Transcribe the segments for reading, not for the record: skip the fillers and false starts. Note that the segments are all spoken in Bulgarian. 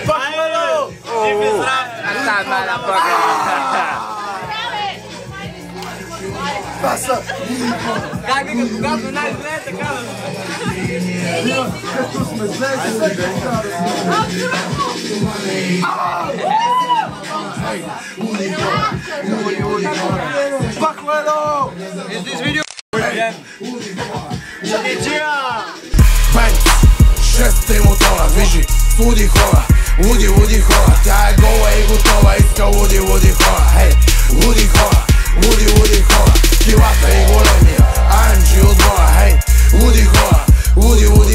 Пахмало! Жив и здрав! Там на бъга! Това са... Как вика, когато най-зле, така да... Като сме зле, Пахмало! Is this video? Бенц, 6 мотора, движи с луди хора, луди хора. Тя е гола и готова, иска луди хора. Хей, луди хора, килата и големия, AMG отбора. Хей, луди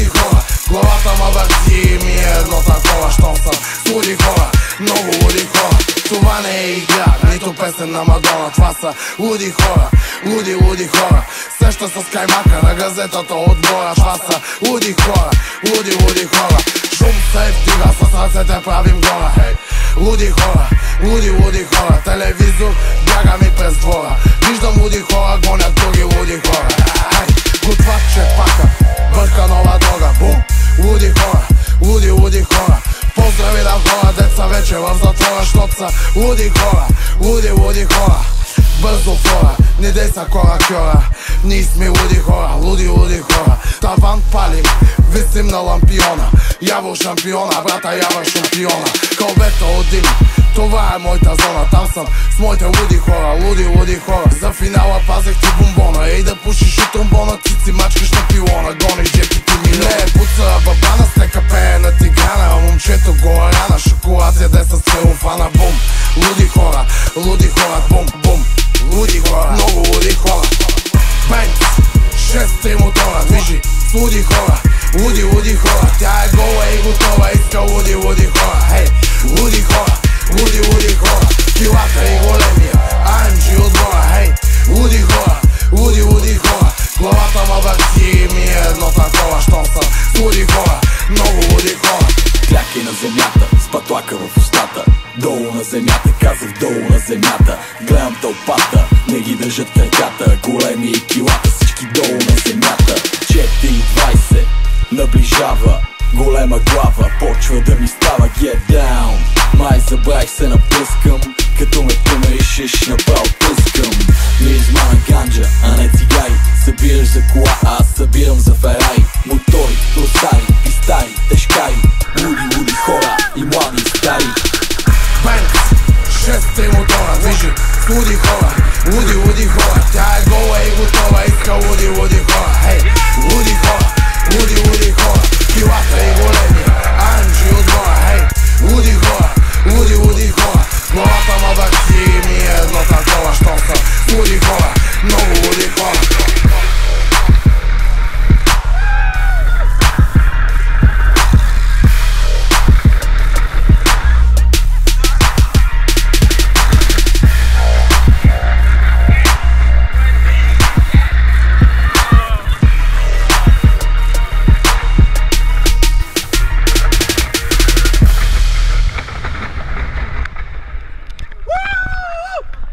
хора, главата ма върти ми е едно такова, щом съм с луди хора, много луди хора. Това не е игра, нито песен на Мадона, това са луди хора, луди хора. Сеща с каймака на газетата отбора, това са луди хора, луди хора. Шум се вдига, с ръцете правим гора. Хей, луди хора, телевизор бяга ми през двора. Виждам луди хора, гонят други луди хора. Хей, готваче пака, бърка нова дрога, бум. Луди хора, поздрави на хора, деца вече в затвора, щот са луди хора. Бързо фора, не дей са кора, ние сме луди хора. Таван палим, висим на лампиона. Яво шампиона, брата ява шампиона. Кълбета от дим, това е моята зона. Там съм с моите луди хора. За финала пазех ти бомбона. Ей да пушиш от тромбона, ти си мачкаш на пилона. Гониш джепите ми не е пуца бабана, с лека пее на тиграна. Момчето горе рана, шоколад яде с целофана. Бум, луди хора, бум, бум. Луди хора, много луди хора. Бенц, 6 мотора, движи с луди хора. Тя е гола и готова, иска луди хора. Хей, луди хора, килата и големия, AMG отбора. Хей, луди хора, главата ма върти ми е едно такова, щом съм с луди хора, много луди хора. Кляки на земята, с патлака в устата. Долу на земята, казах долу на земята. Гледам тълпата, не ги държат краката. Големи и килата, всички долу на земята. 4:20, наближава, голема глава, почва да ми става get down. Май забравих се напръскам, като ме померишеш направо пускам. Миризма на ганджа, а не цигари. Събираш за кола, а аз събирам за Ферари. Мотори, тросари и стари тежкари. Луди хора и млади и стари. Бенц, 6 мотора, движи с луди хора. Тя е гола и готова, иска луди хора. Хей,